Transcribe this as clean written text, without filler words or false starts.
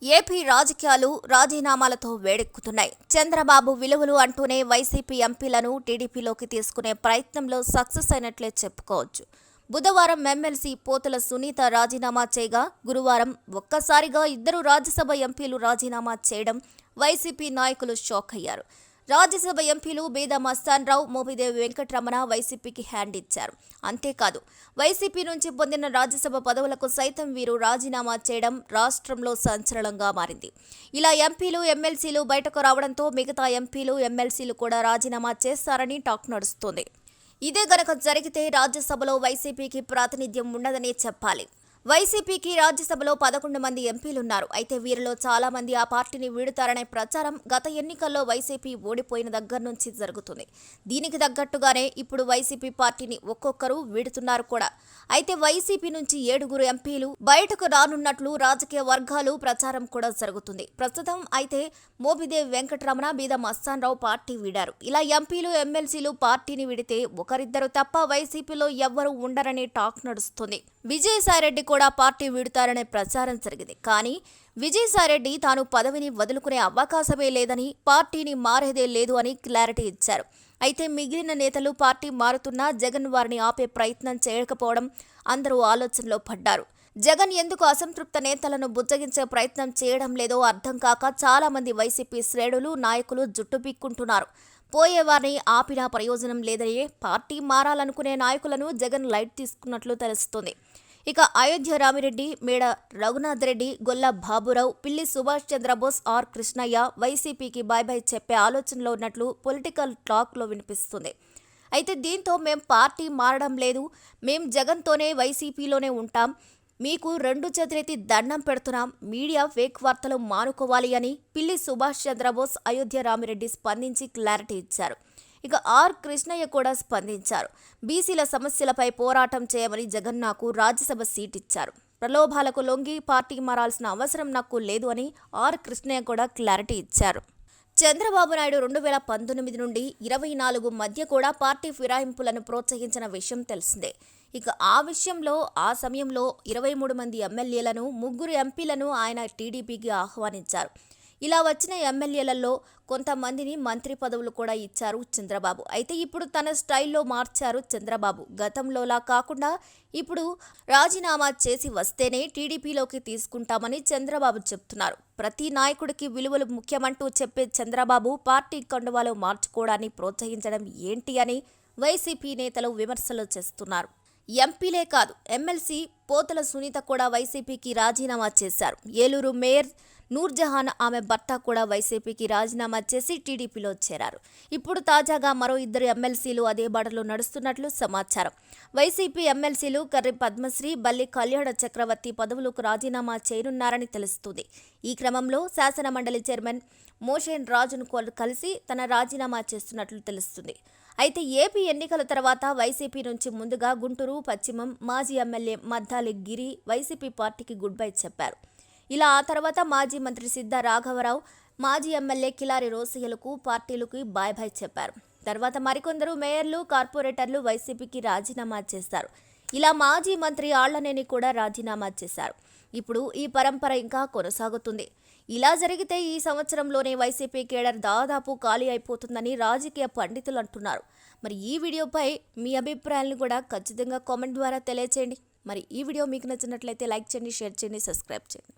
AP రాజకీయాలు రాజీనామాలతో వేడెక్కుతున్నాయి. చంద్రబాబు విలువలు అంటూనే వైసీపీ ఎంపీలను టీడీపీలోకి తీసుకునే ప్రయత్నంలో సక్సెస్ అయినట్లే చెప్పుకోవచ్చు. బుధవారం ఎమ్మెల్సీ పోతుల సునీత రాజీనామా చేయగా, గురువారం ఒక్కసారిగా ఇద్దరు రాజ్యసభ ఎంపీలు రాజీనామా చేయడం వైసీపీ నాయకులు షాక్ అయ్యారు. రాజ్యసభ ఎంపీలు బీద మస్తాన్రావు, మోపిదేవి వెంకటరమణ వైసీపీకి హ్యాండ్ ఇచ్చారు. అంతేకాదు, వైసీపీ నుంచి పొందిన రాజ్యసభ పదవులకు సైతం వీరు రాజీనామా చేయడం రాష్ట్రంలో సంచలనంగా మారింది. ఇలా ఎంపీలు, ఎమ్మెల్సీలు బయటకు రావడంతో మిగతా ఎంపీలు, ఎమ్మెల్సీలు కూడా రాజీనామా చేస్తారని టాక్ నడుస్తోంది. ఇదే గనక జరిగితే రాజ్యసభలో వైసీపీకి ప్రాతినిధ్యం ఉండదనే చెప్పాలి. వైసీపీకి రాజ్యసభలో 11 మంది ఎంపీలున్నారు. అయితే వీరిలో చాలా మంది ఆ పార్టీని వీడుతారనే ప్రచారం గత ఎన్నికల్లో వైసీపీ ఓడిపోయిన దగ్గర నుంచి జరుగుతుంది. దీనికి తగ్గట్టుగానే ఇప్పుడు వైసీపీ పార్టీని ఒక్కొక్కరు వీడుతున్నారు కూడా. అయితే వైసీపీ నుంచి 7 ఎంపీలు బయటకు రానున్నట్లు రాజకీయ వర్గాలు ప్రచారం కూడా జరుగుతుంది. ప్రస్తుతం అయితే మోపిదేవి వెంకటరమణ, బీద మస్తాన్రావు పార్టీ వీడారు. ఇలా ఎంపీలు, ఎమ్మెల్సీలు పార్టీని వీడితే ఒకరిద్దరు తప్ప వైసీపీలో ఎవ్వరూ ఉండరనే టాక్ నడుస్తుంది. విజయసాయిరెడ్డి కూడా పార్టీ వీడుతారనే ప్రచారం జరిగింది. కానీ విజయసాయిరెడ్డి తాను పదవిని వదులుకునే అవకాశమే లేదని, పార్టీని మారేదే లేదు అని క్లారిటీ ఇచ్చారు. అయితే మిగిలిన నేతలు పార్టీ మారుతున్నా జగన్ వారిని ఆపే ప్రయత్నం చేయకపోవడం అందరూ ఆలోచనలో పడ్డారు. జగన్ ఎందుకు అసంతృప్త నేతలను బుజ్జగించే ప్రయత్నం చేయడం లేదో అర్థం కాక చాలా మంది వైసీపీ శ్రేణులు, నాయకులు జుట్టు పీక్కుంటున్నారు. పోయేవారిని ఆపినా ప్రయోజనం లేదనే పార్టీ మారాలనుకునే నాయకులను జగన్ లైట్ తీసుకున్నట్లు తెలుస్తుంది. ఇక అయోధ్య రామిరెడ్డి, మేడ రఘునాథ్ రెడ్డి, గొల్ల బాబురావు, పిల్లి సుభాష్ చంద్రబోస్, ఆర్ కృష్ణయ్య వైసీపీకి బై చెప్పే ఆలోచనలో ఉన్నట్లు పొలిటికల్ టాక్లో వినిపిస్తుంది. అయితే దీంతో మేం పార్టీ మారడం లేదు, మేం జగన్తోనే వైసీపీలోనే ఉంటాం, మీకు 2 చేతులెత్తి దండం పెడుతున్నాం, మీడియా ఫేక్ వార్తలు మానుకోవాలి అని పిల్లి సుభాష్ చంద్రబోస్, అయోధ్య రామిరెడ్డి స్పందించి క్లారిటీ ఇచ్చారు. ఇక ఆర్ కృష్ణయ్య కూడా స్పందించారు. బీసీల సమస్యలపై పోరాటం చేయమని జగన్ నాకు రాజ్యసభ సీట్ ఇచ్చారు, ప్రలోభాలకు లొంగి పార్టీ మారాల్సిన అవసరం నాకు లేదు అని ఆర్ కృష్ణయ్య కూడా క్లారిటీ ఇచ్చారు. చంద్రబాబు నాయుడు 2019 నుండి 24 మధ్య కూడా పార్టీ ఫిరాయింపులను ప్రోత్సహించిన విషయం తెలిసిందే. ఇక ఆ సమయంలో 23 మంది ఎమ్మెల్యేలను, 3 ఎంపీలను ఆయన టీడీపీకి ఆహ్వానించారు. ఇలా వచ్చిన ఎమ్మెల్యేలలో కొంతమందిని మంత్రి పదవులు కూడా ఇచ్చారు చంద్రబాబు. అయితే ఇప్పుడు తన స్టైల్లో మార్చారు చంద్రబాబు. గతంలోలా కాకుండా ఇప్పుడు రాజీనామా చేసి వస్తేనే టీడీపీలోకి తీసుకుంటామని చంద్రబాబు చెప్తున్నారు. ప్రతి నాయకుడికి విలువలు ముఖ్యమంటూ చెప్పే చంద్రబాబు పార్టీ కండువాలు మార్చుకోవడాన్ని ప్రోత్సహించడం ఏంటి అని వైసీపీ నేతలు విమర్శలు చేస్తున్నారు. ఎంపీలే కాదు, ఎమ్మెల్సీ పోతుల సునీత కూడా వైసీపీకి రాజీనామా చేశారు. ఏలూరు మేయర్ నూర్జహాన్, ఆమె భర్త కూడా వైసీపీకి రాజీనామా చేసి టీడీపీలో చేరారు. ఇప్పుడు తాజాగా మరో 2 ఎమ్మెల్సీలు అదే బాటలో నడుస్తున్నట్లు సమాచారం. వైసీపీ ఎమ్మెల్సీలు కర్రి పద్మశ్రీ, బల్లి కళ్యాణ చక్రవర్తి పదవులకు రాజీనామా చేయనున్నారని తెలుస్తుంది. ఈ క్రమంలో శాసన మండలి చైర్మన్ మోషేన్ రాజును కలిసి తన రాజీనామా చేస్తున్నట్లు తెలుస్తుంది. అయితే ఏపీ ఎన్నికల తర్వాత వైసీపీ నుంచి ముందుగా గుంటూరు పశ్చిమం మాజీ ఎమ్మెల్యే మద్దాలి గిరి వైసీపీ పార్టీకి గుడ్ బై చెప్పారు. ఇలా ఆ తర్వాత మాజీ మంత్రి సిద్ధ రాఘవరావు, మాజీ ఎమ్మెల్యే కిలారి రోసయ్యలకు పార్టీలకు బాయ్ చెప్పారు. తర్వాత మరికొందరు మేయర్లు, కార్పొరేటర్లు వైసీపీకి రాజీనామా చేశారు. ఇలా మాజీ మంత్రి ఆళ్లనేని కూడా రాజీనామా చేశారు. ఇప్పుడు ఈ పరంపర ఇంకా కొనసాగుతుంది. ఇలా జరిగితే ఈ సంవత్సరంలోనే వైసీపీ కేడర్ దాదాపు ఖాళీ అయిపోతుందని రాజకీయ పండితులు అంటున్నారు. మరి ఈ వీడియోపై మీ అభిప్రాయాలను కూడా ఖచ్చితంగా కామెంట్ ద్వారా తెలియచేయండి. మరి ఈ వీడియో మీకు నచ్చినట్లయితే లైక్ చేయండి, షేర్ చేయండి, సబ్స్క్రైబ్ చేయండి.